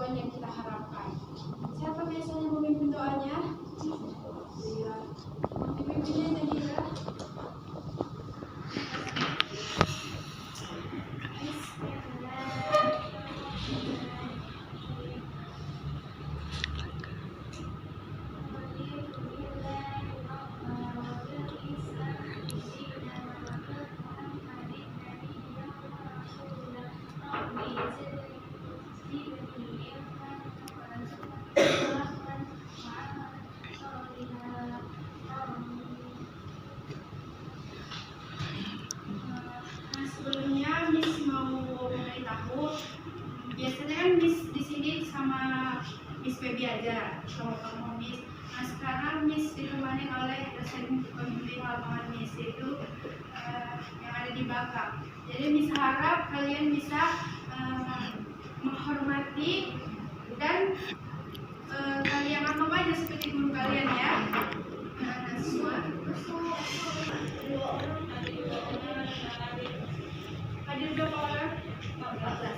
poin yang kita harapkan. Siapa biasanya memimpin doanya? Iya. Pemimpinnya Nadira. Sebelumnya Miss mau memberitahu, biasanya kan Miss di sini sama Miss Baby aja, sama kamu Miss. Nah sekarang Miss ditemani oleh dosen pembimbing lapangan Miss, yaitu yang ada di belakang. Jadi Miss harap kalian bisa menghormati dan kalian anggap aja seperti guru kalian ya. Nah semua hadir berapa orang? 14.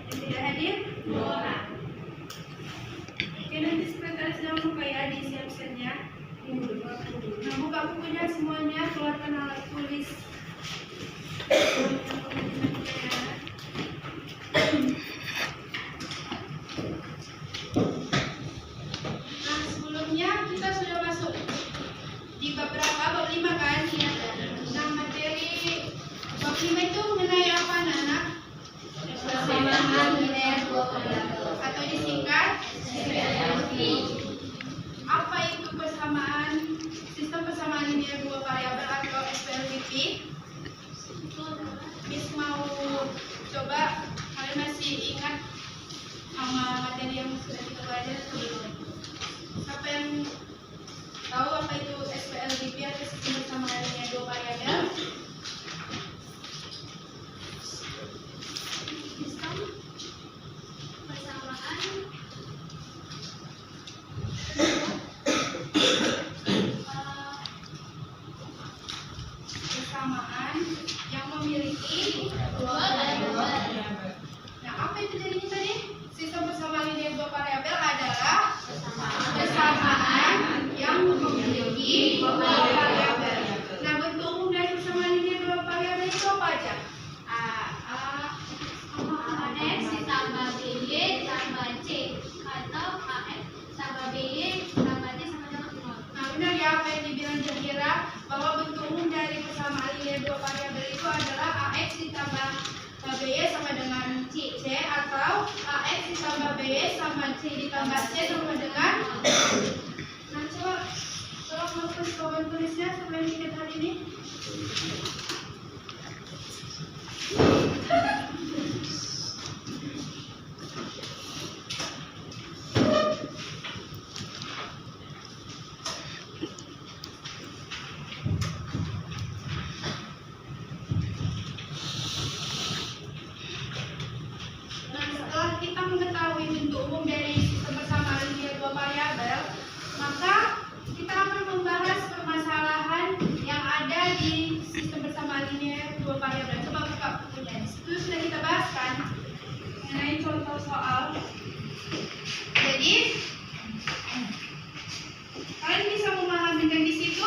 Yang tidak hadir? 2 orang. Oke, nanti sekretaris jangan lupa ya di siap-siapnya. Nah, buka bukunya semuanya, keluarkan alat tulis. Nah, sebelumnya kita sudah masuk di bab berapa? Bab 5 kan? Nah, materi bab 5 itu mengenai apa, anak-anak? Persamaan linear dua variabel atau disingkat SPLV. Apa itu persamaan sistem persamaan linear dua variabel atau SPLV? Miss mau coba, kalian masih ingat sama materi yang sudah kita belajar sebelum? Siapa yang tahu apa itu SPLV atau sistem persamaan linear dua variabel? Persamaan yang memiliki dua variabel. Nah, apa itu jadinya tadi? Sistem persamaan linear dua variabel adalah persamaan yang memiliki dua variabel. Nah, bentuk umum dari persamaan linear dua variabel itu apa aja? AX ditambah BY tambah C atau AX tambah BY tambah C sama dengan 0. Nah, benar ya apa yang dibilang Jahira, bahwa bentuk umum dari persamaan linear dua variabel itu adalah AX ditambah BY sama dengan C atau AX ditambah BY sama C ditambah C sama dengan. Nah, coba tolong hapus papan tulisnya sebelum kita hari ini. Kita mengetahui bentuk umum dari sistem persamaan linear dua variabel, maka kita akan membahas permasalahan yang ada di sistem persamaan linear dua variabel. Coba buka bukunya. Di situ sudah kita bahaskan mengenai contoh soal. Jadi kalian bisa memahami di situ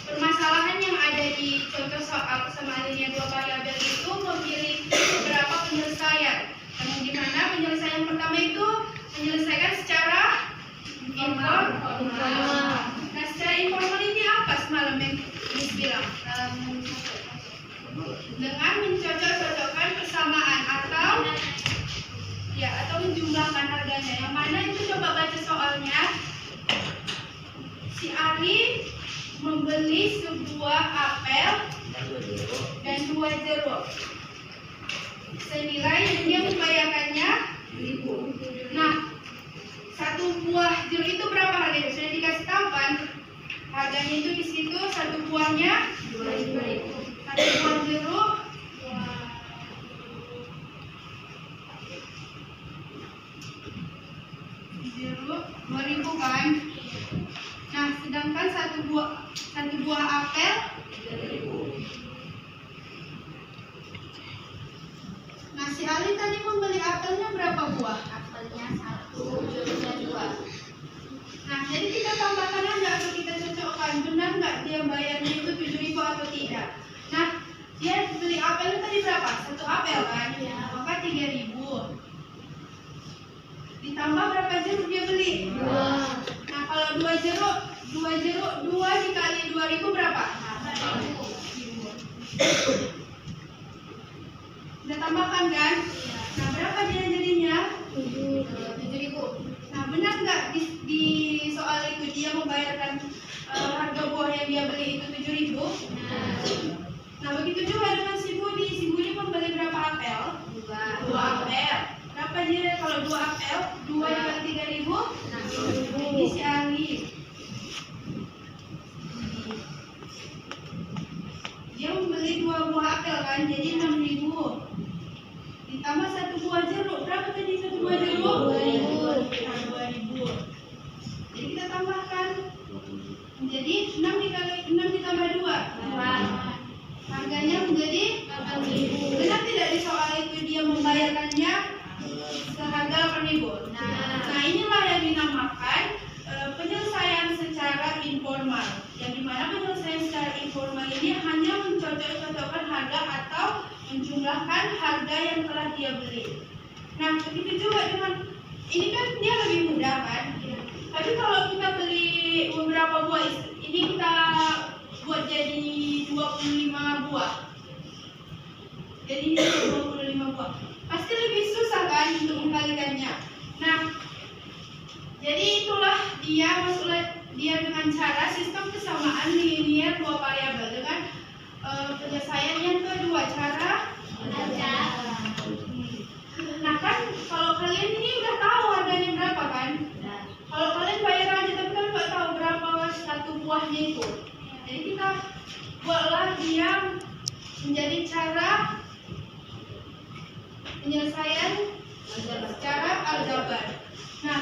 permasalahan yang ada di contoh soal persamaan linear dua variabel itu memiliki beberapa penyelesaian. Yang dimana penyelesaian pertama itu menyelesaikan secara informal. Nah, secara informal ini apa semalam yang Miss bilang? Dengan mencocok-cocokkan persamaan atau menjumlahkan harganya. Yang mana itu coba baca soalnya. Si Ali membeli sebuah apel dan 2 jeruk senilai yang dia membayarkannya 1.000. Nah, 1 buah jeruk itu berapa harganya? Sudah dikasih tahu kan? Harganya itu di situ 1 buahnya 2.000. 1 buah jeruk 2.000 kan? Nah, sedangkan 1 buah apel 3.000. Nah, si Ali tadi membeli apelnya berapa buah? Apel X-nya 1, ujungnya 2. Nah, jadi kita tambahkan aja atau kita cocokkan, benar nggak dia bayarnya itu 7.000 atau tidak. Nah, dia beli apel itu tadi berapa? 1 apel kan? Iya. Maka 3.000. Ditambah berapa jeruk dia beli? 2. Nah, kalau 2 jeruk 2 dikali 2.000 berapa? 8.000. Udah tambahkan kan? Nah, berapa dia jadinya? 7.000. Nah, benar nggak di soal itu dia membayarkan harga buah yang dia beli itu 7.000? Nah, begitu juga dengan si Budi. Si Budi membeli berapa apel? 2 apel. Berapa dia kalau 2 apel? 2 dikali 3.000? Ini si Ali. Dia membeli 2 buah apel kan, jadi 6.000. Ditambah 1 buah jeruk. Berapa tadi 1 buah jeruk? 2.000. Nah, 2.000. Jadi kita tambahkan. Jadi 6 ditambah 2. Harganya menjadi 8.000. Benar tidak di soal itu dia membayarkannya seharga 8.000? Nah, inilah yang dinamakan penyelesaian secara informal. Yang dimana penyelesaian secara informal ini hanya mencocok-cocokkan harga atau menjumlahkan harga yang telah dia beli. Nah, begitu juga dengan ini kan dia lebih mudah kan? Tapi kalau kita beli beberapa buah, ini kita buat jadi 25 buah. Jadi ini 25 buah. Pasti lebih susah kan untuk mengkalikannya. Nah, jadi itulah dia dengan cara sistem kesamaan linier dua variabel dengan penyelesaian yang kedua, cara Nah kan kalau kalian ini udah tahu harganya berapa kan? Kalau kalian bayar aja tapi kan nggak tahu berapa satu buahnya itu. Jadi kita buatlah dia menjadi cara penyelesaian secara aljabar. Nah,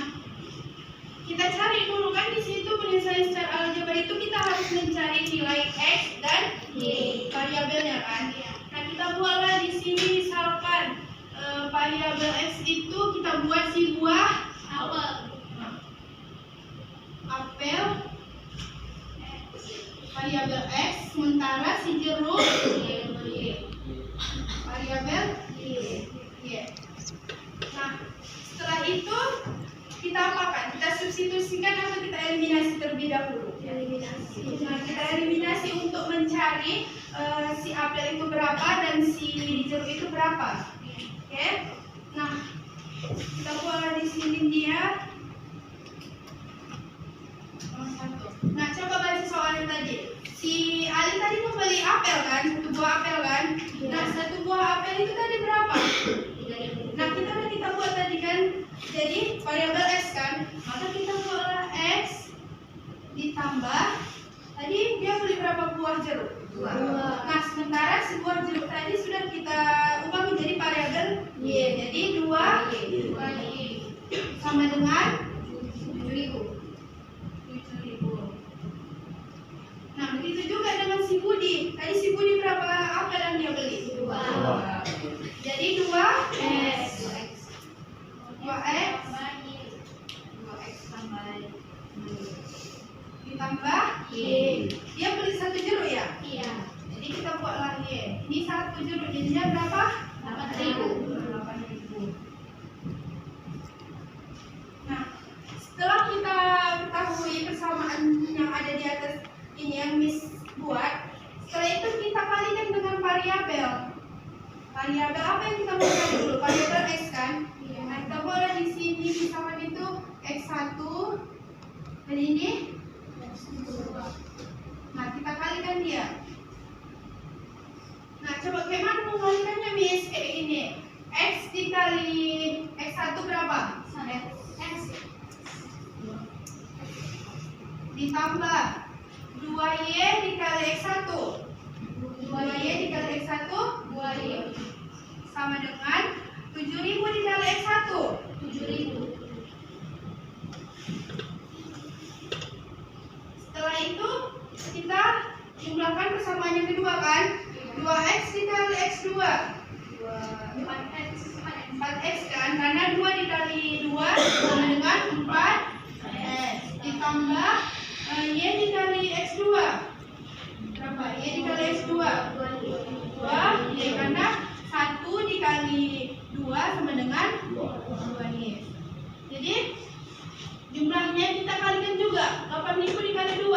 kita cari dulu kan di situ penyelesaian secara aljabar itu kita harus mencari nilai x dan y variabelnya kan. Nah, kita buatlah di sini misalkan variabel x itu kita buat si buah apel variabel x, sementara si jeruk variabel y. Nah, setelah itu kita apakan? Kita substitusikan atau kita eliminasi terlebih dahulu? Nah, kita eliminasi untuk mencari si apel itu berapa dan si jeruk itu berapa. Oke? Nah, kita buatlah di sini dia. Nah, coba baca soalnya tadi. Si Ali tadi membeli apel kan, 1 buah apel kan? Nah, 1 buah apel itu tadi berapa? Nah, kita buat tadi kan, jadi variabel x kan, maka kita buatlah x ditambah tadi dia beli berapa buah jeruk? 2. Nah, sementara si buah jeruk tadi sudah kita ubah menjadi variabel y, jadi 2 sama dengan 7.000. Nah, begitu juga dengan si Budi. Tadi si Budi berapa apel yang dia beli? 2. Jadi 2x. 2x ditambah y. Dia beli 1 jeruk ya? Iya. Jadi kita buatlah y. Ini 1 jeruk jadinya berapa? 8.000. 8.000. Nah, setelah kita ketahui persamaan yang ada di atas ini yang Miss buat, setelah itu kita kalikan dengan variabel. Variabel apa yang kita buat dulu? Variabel x kan? Nah, kita boleh di sini misalkan itu x1 dan ini x2. Nah, kita kalikan dia. Nah, coba bagaimana mengalikannya, Miss? Ini x dikali x1 berapa? X ditambah 2y dikali x1. 2y dikali x1 2y sama dengan 7.000 dikali x1 7.000. Setelah itu kita jumlahkan persamaan yang kedua kan? 2x dikali x2 4x kan? Karena 2 dikali 2 sama dengan 2Y. Jadi jumlahnya kita kalikan juga. 8.000 dikali 2.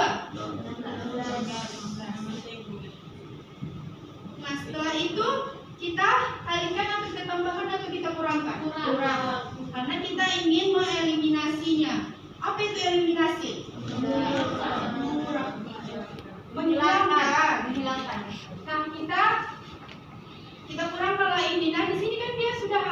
Nah, setelah itu kita kalikan atau kita tambahkan atau kita kurangkan? Kurang. Karena kita ingin mengeliminasinya. Apa itu eliminasi? Menghilangkan. Nah, kita kurang kalau ini. Nah, di sini kan dia sudah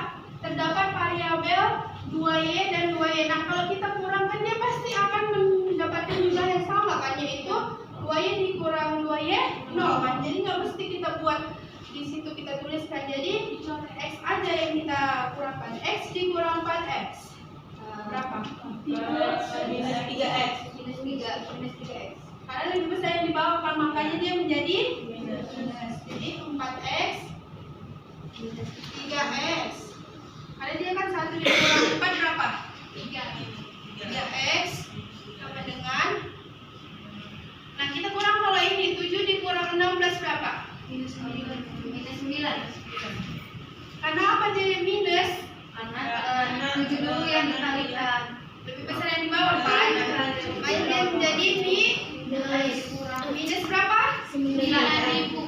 terdapat variabel 2Y dan 2Y. Nah, kalau kita kurangkan dia pasti akan mendapatkan jumlah yang sama kan, yaitu 2Y dikurang 2Y 0 kan. Jadi nggak mesti kita buat di situ kita tuliskan. Jadi X aja yang kita kurangkan. X dikurang 4X. Berapa? Minus 3X. Minus 3X. Karena lebih besar yang di bawah kan, makanya dia menjadi minus. Jadi 4X minus 3X. Karena dia kan 1 dikurang 4 berapa? 3X sama dengan, nah kita kurang kalau ini 7 dikurang 16 berapa? Minus 9. Karena apa jadi minus? Karena 7 dulu yang dikalikan. Lebih besar yang di bawah kan? Makanya dia menjadi minus berapa? 9.000.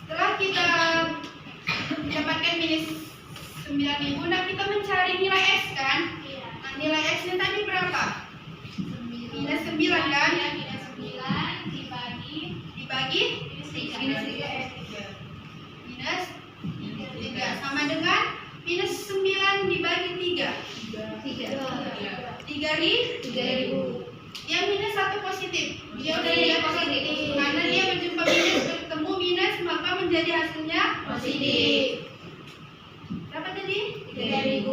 Setelah kita mendapatkan minus 9.000, nah kita mencari nilai X kan? Nah, nilai X-nya tadi berapa? Minus 9 kan? Minus 9 dibagi minus 3X. Minus 3 sama dengan minus 9 dibagi 3.000. Dia minus 1 positif. Dia udah nilai positif. Karena dia berjumpa minus bertemu minus, maka menjadi hasilnya positif. Berapa tadi? 3.000.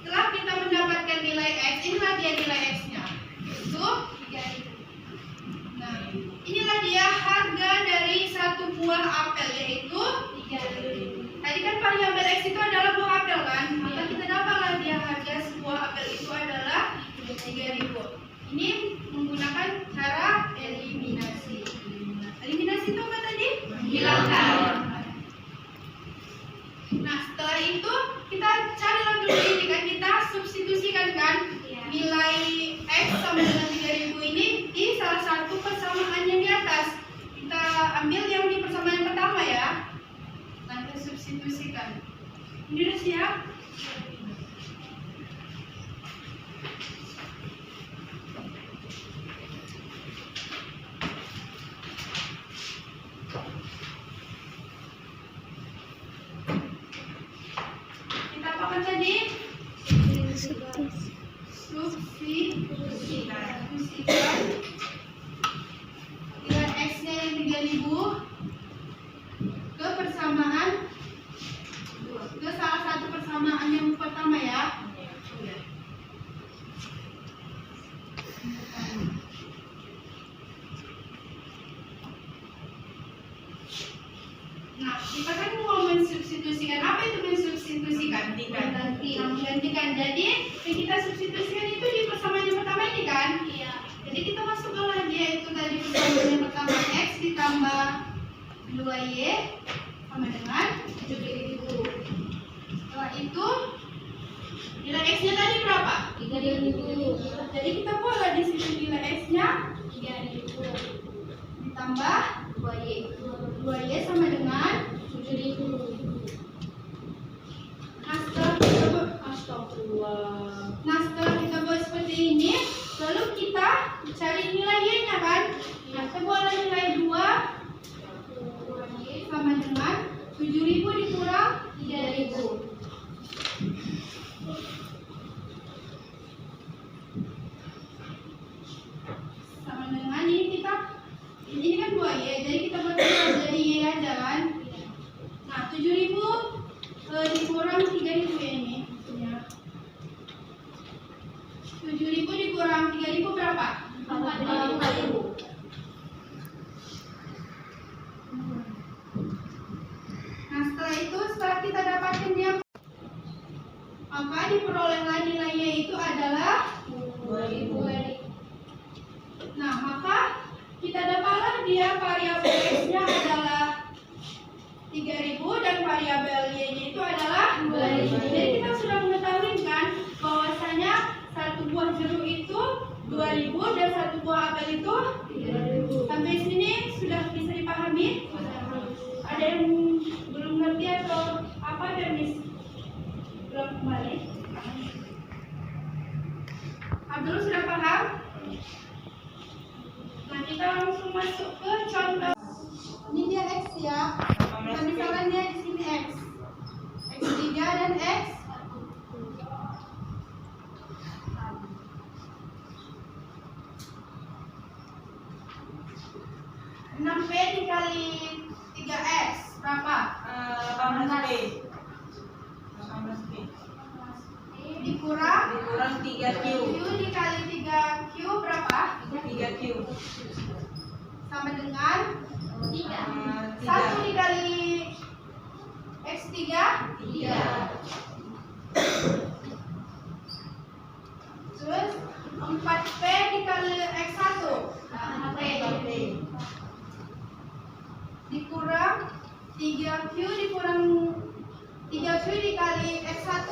Setelah kita mendapatkan nilai X, inilah dia nilai X-nya. Itu 3.000. Nah, inilah dia harga dari satu buah apel, yaitu 3.000. Tadi kan variabel X itu adalah buah apel kan? Maka kita dapatlah dia harga sebuah apel itu adalah 3.000. Ini menggunakan cara eliminasi. Eliminasi itu apa tadi? Menghilangkan. Nah, setelah itu kita cari lagi dulu ini kan, kita substitusikan kan nilai X sama dengan 3.000 ini di salah satu persamaan yang di atas. Kita ambil yang di persamaan pertama ya. Nanti substitusikan. Ini udah siap? Kita apakan tadi? Substitusikan. Nilai X-nya yang 3.000 ke persamaan, ke salah satu persamaan yang pertama ya. Nah, kita kan mau mensubstitusikan. Apa itu mensubstitusikan? Menggantikan. Jadi yang kita substitusikan itu di persamaan yang pertama ini kan? Iya. Jadi kita masukkan dia itu tadi persamaan yang pertama, X ditambah 2Y sama dengan 7.000. Setelah itu nilai X-nya tadi berapa? 3.000. Jadi kita boleh di sini nilai X-nya 3.000 ditambah 2Y. 2Y sama dengan 7.000. Nah, setelah kita buat seperti ini, lalu kita cari nilai Y-nya kan? Nah, kita boleh nilai 2 sama dengan 7.000 dikurang 3.000. Sama dengan ini kan 2Y, jadi kita buat dari Y aja kan? Nah, 7.000 dikurang 3.000 ya ini. 7.000 dikurang 3.000 berapa? 4.000. Nah, setelah kita dapatkan dia, maka diperolehlah nilainya itu adalah 2.000. Nah, maka kita dapatlah dia variabel X-nya adalah 3000 dan variabel y-nya itu adalah 2000. Jadi kita sudah mengetahui kan bahwasanya satu buah jeruk itu 2000 dan satu buah apel itu 3000. Sampai sini sudah bisa dipahami? Ada yang belum ngerti atau apa dan Miss? Belum kembali? Abdul sudah paham? Nah, kita langsung masuk ke contoh. Ini dia X ya. Nah, misalnya di sini X. X3 dan X 6P dikali 3X berapa? 18P. 18P. Dikurang Dikurang 3Q. Q dikali 3Q berapa? 3Q. Sama dengan 1 3. dikali X3 terus 4P dikali X1 dikurang 3Q dikurang 3Q dikali X1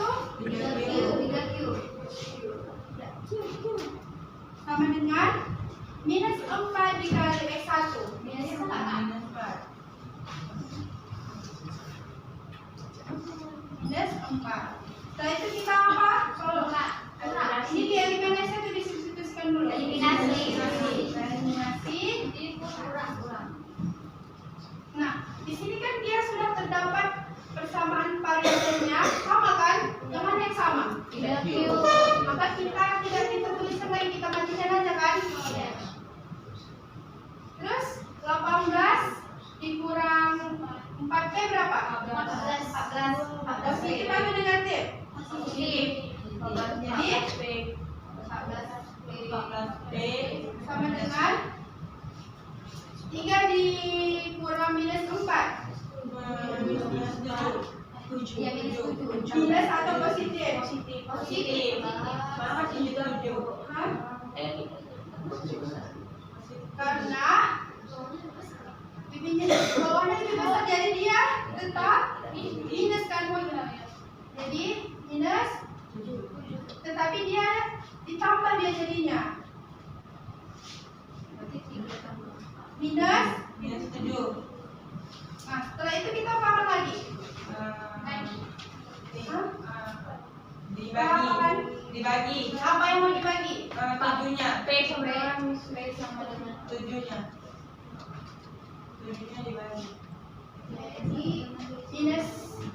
sama dengan minus 4 dikali X1 Minus 4. minus 4. Setelah itu kita apa? Kalau ini dieliminasi atau disubstitusikan dulu? Eliminasi. Eliminasi. Nah, di sini kan dia sudah terdapat persamaan variabelnya sama kan? Yang mana yang sama? 3Q. Maka kita tidak kita tuliskan lagi, kita matikan aja kan? Terus 18 dikurang 4P berapa? 14. Positif apa negatif? Jadi 14P. sama dengan 3 dikurang minus 4 Minus 7. Ya, minus 7. minus atau positif? Positif. Mana sih 7? Hah? Karena bibinya bawahnya lebih besar jadi dia tetap minus kan jadi minus tetapi dia ditambah dia jadinya minus. Minus 7. Nah setelah itu kita apa lagi? Dibagi. Apa yang mau dibagi? 7-nya. P sama dengan 7-nya. 7-nya dibagi. Jadi minus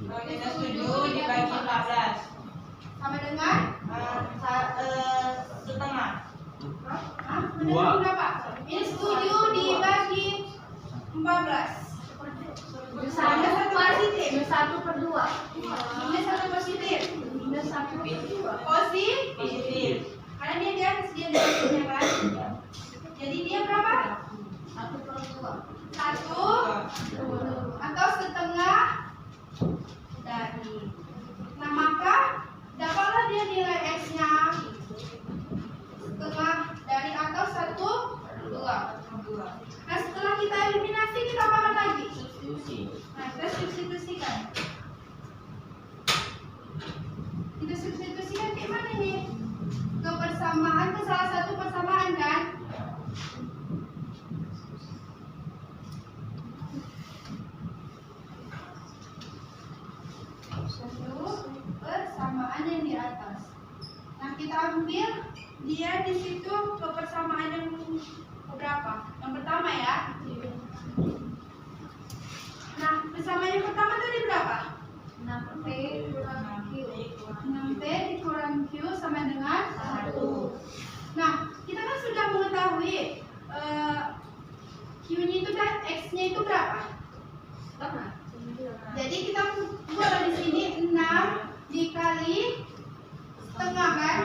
Minus 7 dibagi 14. sama dengan Setengah. Hah? Mendengar berapa? Minus 7 dibagi 14 minus 1 positif minus 1/2. minus 1 positif Minus 1/2. positif karena dia di atas dia di atasnya kan jadi dia berapa? 1/2. 1 atau setengah dari nah maka dapatlah dia nilai X nya setengah dari atau 1/2. Nah setelah kita eliminasi kita apa lagi? Nah kita substitusikan. Kita substitusikan kayak mana nih? Ke persamaan ke salah satu persamaan kan? Satu persamaan yang di atas. Nah kita ambil dia di situ ke persamaan yang berapa? Yang pertama ya. Nah persamaan yang pertama tadi berapa? 6P kurang Q. 6P dikurang Q sama dengan 1. Nah kita kan sudah mengetahui Q-nya itu kan X-nya itu berapa? Setengah. Jadi kita buat di sini 6 dikali setengah kan?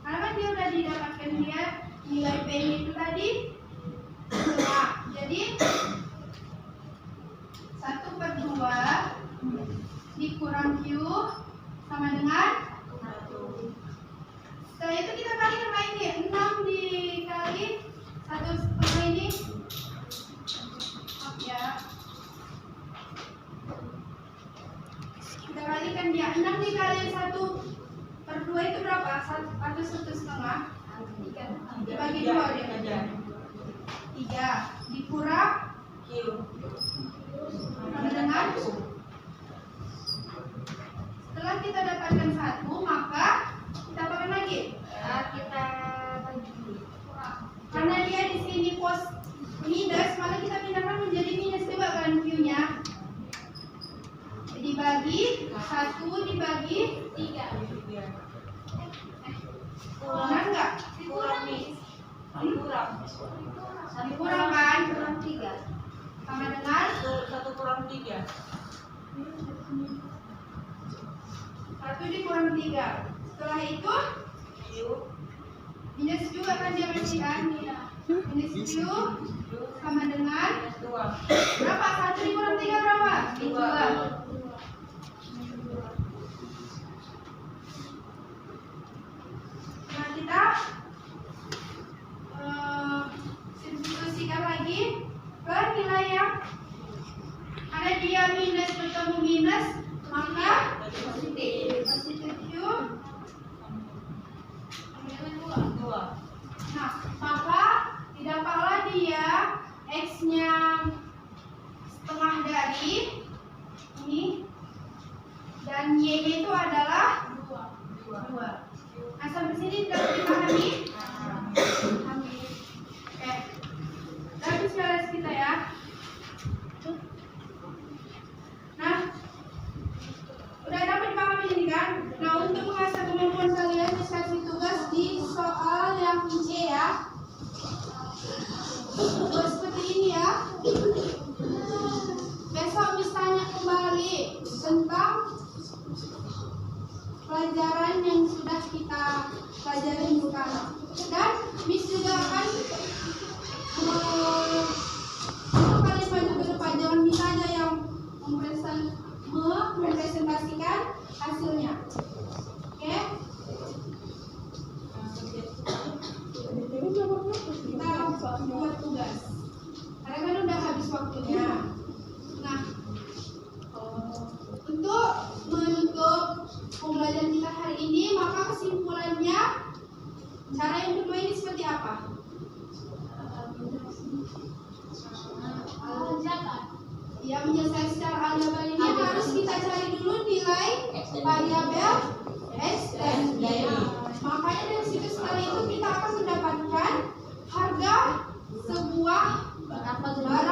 Karena kan dia udah didapatkan dia nilai P-nya itu tadi setengah. Jadi 1/2 dikurang Q sama dengan 1. Setelah itu kita kali sama ini 6 dikali 1/2 ini maaf ya dikali 1/2 itu berapa? Atau 1,5? Dibagi 2 dia. 3 dikurang Q. sama dengan. Setelah kita dapatkan 1, maka kita apakan lagi? Kita bagi kurang. Karena dia di sini pos minus, maka kita pindahkan menjadi minus juga kan Q-nya. Dibagi 1 dibagi 3. Kurang enggak? Kurang nih. Kurang. Dikurang kan? Kurang 3. Sama dengan 1 kurang 3. 1 dikurang 3. Setelah itu Q. minus juga kan dia masih kan? Minus Q sama dengan Minus 2. berapa? 1 dikurang 3 berapa? 2. Nah kita substitusikan lagi ke nilai yang karena dia minus bertemu minus, maka positif Q. 2. Nah, maka didapatlah dia X-nya setengah dari ini dan Y-nya itu adalah 2. Nah, sampai sini dapat dipahami? Pahami. Oke. Dan sekarang kita ya. Nah, udah dapat dipahami ini kan? Nah, untuk mengasah kemampuan kalian dikasih tugas di soal yang C ya. Seperti ini ya. Besok Miss tanya kembali tentang pelajaran yang sudah kita pelajari minggu lalu. Dan Miss juga akan kali maju ke depan. Jangan Miss saja yang mempresentasikan hasilnya. Oke? Kita buat tugas. Karena kan udah habis waktunya. Nah, untuk menutup pembelajaran kita hari ini, maka kesimpulannya cara yang kedua ini seperti apa? Ya, menyelesaikan secara aljabar ini harus kita cari dulu nilai variabel X dan Y. Makanya dari situ setelah itu kita akan mendapatkan harga sebuah barang